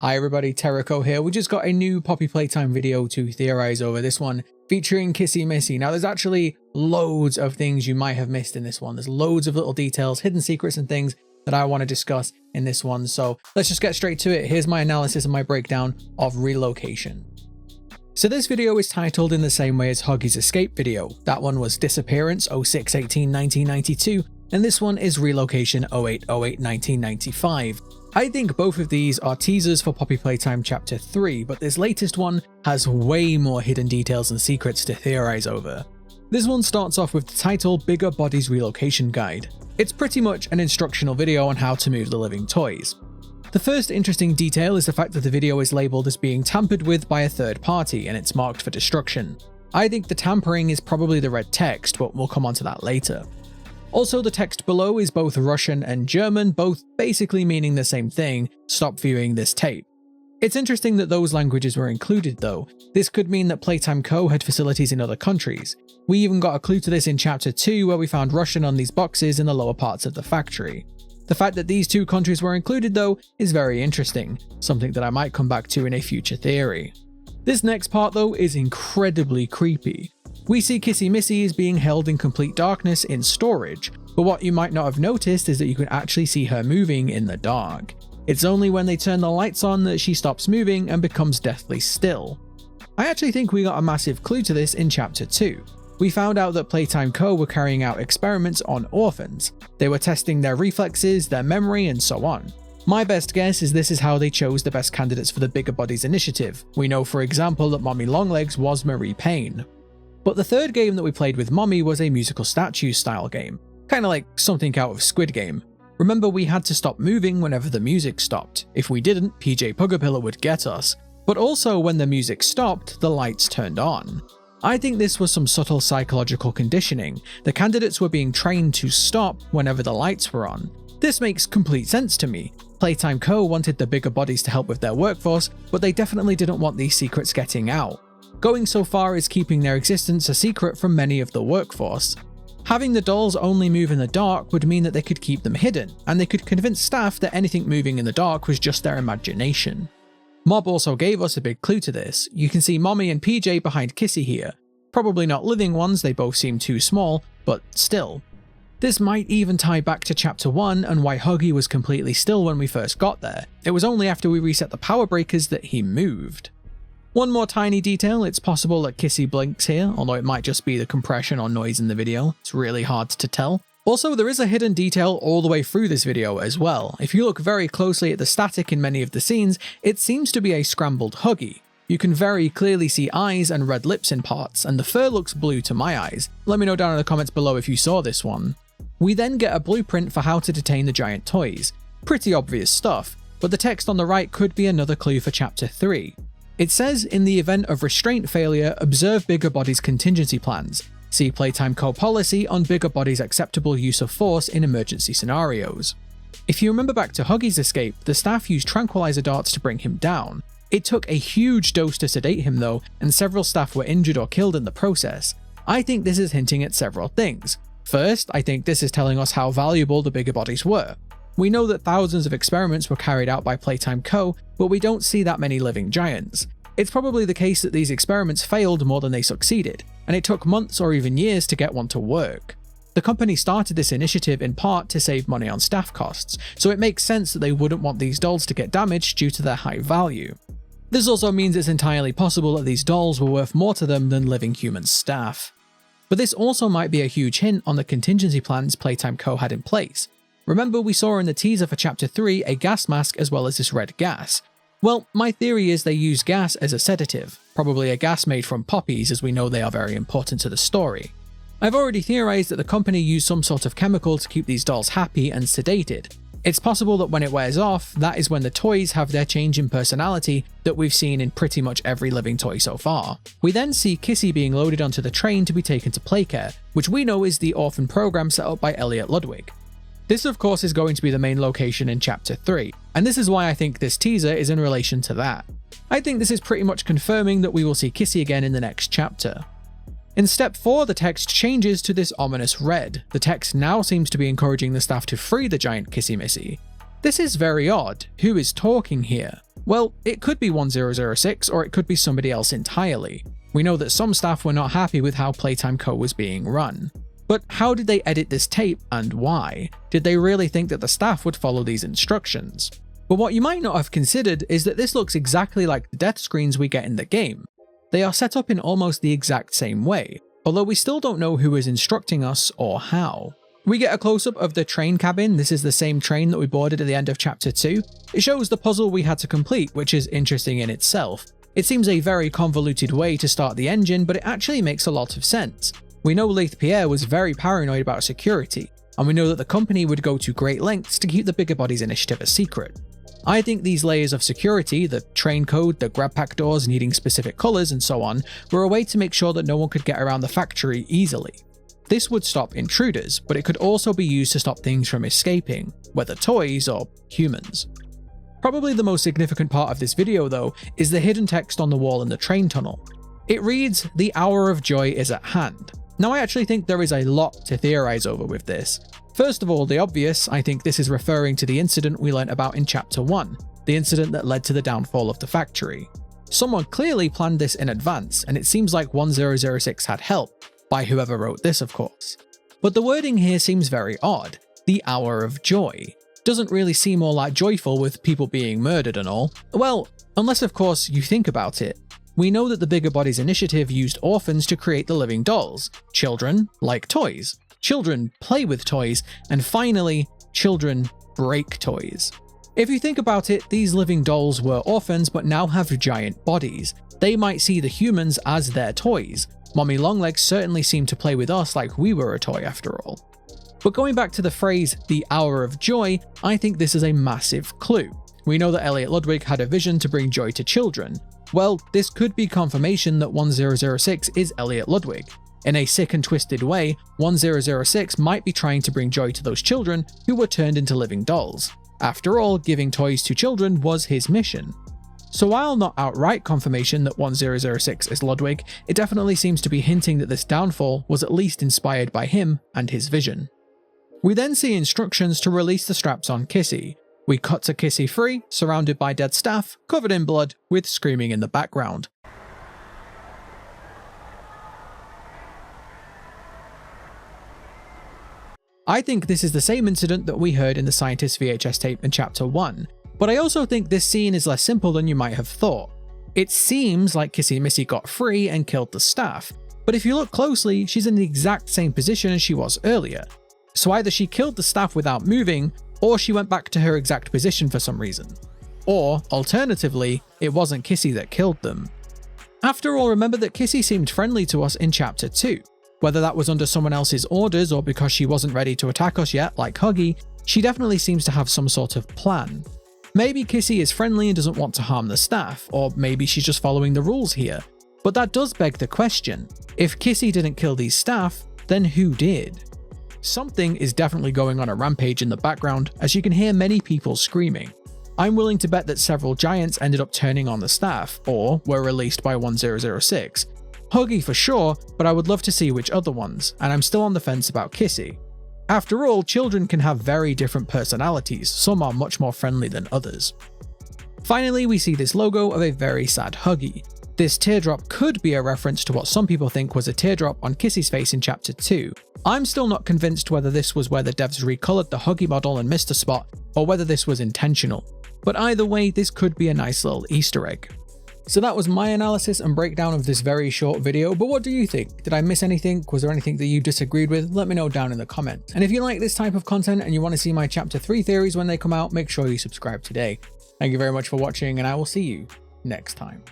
Hi everybody, Tericho here. We just got a new Poppy Playtime video to theorize over, this one featuring Kissy Missy. Now there's actually loads of things you might have missed in this one. There's loads of little details, hidden secrets and things that I want to discuss in this one. So let's just get straight to it. Here's my analysis and my breakdown of Relocation. So this video is titled in the same way as Huggy's escape video. That one was Disappearance 06/18/1992 and this one is Relocation 08/08/1995. I think both of these are teasers for Poppy Playtime Chapter 3, but this latest one has way more hidden details and secrets to theorize over. This one starts off with the title Bigger Bodies Relocation Guide. It's pretty much an instructional video on how to move the living toys. The first interesting detail is the fact that the video is labelled as being tampered with by a third party and it's marked for destruction. I think the tampering is probably the red text, but we'll come on to that later. Also, the text below is both Russian and German, both basically meaning the same thing: stop viewing this tape. It's interesting that those languages were included though. This could mean that Playtime Co had facilities in other countries. We even got a clue to this in Chapter 2 where we found Russian on these boxes in the lower parts of the factory. The fact that these two countries were included though is very interesting, something that I might come back to in a future theory. This next part though is incredibly creepy. We see Kissy Missy is being held in complete darkness in storage, but what you might not have noticed is that you can actually see her moving in the dark. It's only when they turn the lights on that she stops moving and becomes deathly still. I actually think we got a massive clue to this in Chapter 2. We found out that Playtime Co were carrying out experiments on orphans. They were testing their reflexes, their memory, and so on. My best guess is this is how they chose the best candidates for the Bigger Bodies initiative. We know for example that Mommy Longlegs was Marie Payne. But the third game that we played with Mommy was a musical statue style game, kinda like something out of Squid Game. Remember, we had to stop moving whenever the music stopped. If we didn't, PJ Pugapilla would get us. But also when the music stopped, the lights turned on. I think this was some subtle psychological conditioning. The candidates were being trained to stop whenever the lights were on. This makes complete sense to me. Playtime Co wanted the Bigger Bodies to help with their workforce, but they definitely didn't want these secrets getting out. Going so far as keeping their existence a secret from many of the workforce. Having the dolls only move in the dark would mean that they could keep them hidden, and they could convince staff that anything moving in the dark was just their imagination. Mob also gave us a big clue to this. You can see Mommy and PJ behind Kissy here. Probably not living ones, they both seem too small, but still. This might even tie back to Chapter 1 and why Huggy was completely still when we first got there. It was only after we reset the power breakers that he moved. One more tiny detail, it's possible that Kissy blinks here, although it might just be the compression or noise in the video. It's really hard to tell. Also, there is a hidden detail all the way through this video as well. If you look very closely at the static in many of the scenes, it seems to be a scrambled Huggy. You can very clearly see eyes and red lips in parts, and the fur looks blue to my eyes. Let me know down in the comments below if you saw this one. We then get a blueprint for how to detain the giant toys. Pretty obvious stuff, but the text on the right could be another clue for Chapter 3. It says, in the event of restraint failure, observe Bigger Bodies contingency plans. See Playtime Co policy on Bigger Bodies acceptable use of force in emergency scenarios. If you remember back to Huggy's escape, the staff used tranquilizer darts to bring him down. It took a huge dose to sedate him though, and several staff were injured or killed in the process. I think this is hinting at several things. First, I think this is telling us how valuable the Bigger Bodies were. We know that thousands of experiments were carried out by Playtime Co, but we don't see that many living giants. It's probably the case that these experiments failed more than they succeeded, and it took months or even years to get one to work. The company started this initiative in part to save money on staff costs, so it makes sense that they wouldn't want these dolls to get damaged due to their high value. This also means it's entirely possible that these dolls were worth more to them than living human staff. But this also might be a huge hint on the contingency plans Playtime Co had in place. Remember, we saw in the teaser for Chapter 3 a gas mask as well as this red gas. Well, my theory is they use gas as a sedative, probably a gas made from poppies as we know they are very important to the story. I've already theorized that the company used some sort of chemical to keep these dolls happy and sedated. It's possible that when it wears off, that is when the toys have their change in personality that we've seen in pretty much every living toy so far. We then see Kissy being loaded onto the train to be taken to Playcare, which we know is the orphan program set up by Elliot Ludwig. This of course is going to be the main location in Chapter 3, and this is why I think this teaser is in relation to that. I think this is pretty much confirming that we will see Kissy again in the next chapter. In step 4, the text changes to this ominous red. The text now seems to be encouraging the staff to free the giant Kissy Missy. This is very odd. Who is talking here? Well, it could be 1006 or it could be somebody else entirely. We know that some staff were not happy with how Playtime Co was being run. But how did they edit this tape and why? Did they really think that the staff would follow these instructions? But what you might not have considered is that this looks exactly like the death screens we get in the game. They are set up in almost the exact same way, although we still don't know who is instructing us or how. We get a close-up of the train cabin. This is the same train that we boarded at the end of chapter 2. It shows the puzzle we had to complete, which is interesting in itself. It seems a very convoluted way to start the engine, but it actually makes a lot of sense. We know Leith Pierre was very paranoid about security, and we know that the company would go to great lengths to keep the Bigger Bodies initiative a secret. I think these layers of security, the train code, the grab pack doors needing specific colours and so on, were a way to make sure that no one could get around the factory easily. This would stop intruders, but it could also be used to stop things from escaping, whether toys or humans. Probably the most significant part of this video though is the hidden text on the wall in the train tunnel. It reads, "The hour of joy is at hand." Now I actually think there is a lot to theorize over with this. First of all, the obvious, I think this is referring to the incident we learnt about in chapter 1, the incident that led to the downfall of the factory. Someone clearly planned this in advance, and it seems like 1006 had help, by whoever wrote this of course. But the wording here seems very odd. The hour of joy. Doesn't really seem all that joyful with people being murdered and all. Well, unless of course you think about it. We know that the Bigger Bodies initiative used orphans to create the living dolls. Children like toys. Children play with toys, and finally, children break toys. If you think about it, these living dolls were orphans but now have giant bodies. They might see the humans as their toys. Mommy Longlegs certainly seemed to play with us like we were a toy after all. But going back to the phrase, the hour of joy, I think this is a massive clue. We know that Elliot Ludwig had a vision to bring joy to children. Well, this could be confirmation that 1006 is Elliot Ludwig. In a sick and twisted way, 1006 might be trying to bring joy to those children who were turned into living dolls. After all, giving toys to children was his mission. So while not outright confirmation that 1006 is Ludwig, it definitely seems to be hinting that this downfall was at least inspired by him and his vision. We then see instructions to release the straps on Kissy. We cut to Kissy free, surrounded by dead staff, covered in blood, with screaming in the background. I think this is the same incident that we heard in the Scientist VHS tape in chapter 1, but I also think this scene is less simple than you might have thought. It seems like Kissy Missy got free and killed the staff, but if you look closely, she's in the exact same position as she was earlier. So either she killed the staff without moving, or she went back to her exact position for some reason. Or, alternatively, it wasn't Kissy that killed them. After all, remember that Kissy seemed friendly to us in chapter 2. Whether that was under someone else's orders or because she wasn't ready to attack us yet, like Huggy, she definitely seems to have some sort of plan. Maybe Kissy is friendly and doesn't want to harm the staff, or maybe she's just following the rules here. But that does beg the question, if Kissy didn't kill these staff, then who did? Something is definitely going on a rampage in the background, as you can hear many people screaming. I'm willing to bet that several giants ended up turning on the staff, or were released by 1006. Huggy for sure, but I would love to see which other ones, and I'm still on the fence about Kissy. After all, children can have very different personalities, some are much more friendly than others. Finally, we see this logo of a very sad Huggy. This teardrop could be a reference to what some people think was a teardrop on Kissy's face in chapter 2. I'm still not convinced whether this was where the devs recolored the Huggy model and missed a spot, or whether this was intentional. But either way, this could be a nice little Easter egg. So that was my analysis and breakdown of this very short video, but what do you think? Did I miss anything? Was there anything that you disagreed with? Let me know down in the comments. And if you like this type of content and you want to see my chapter 3 theories when they come out, make sure you subscribe today. Thank you very much for watching, and I will see you next time.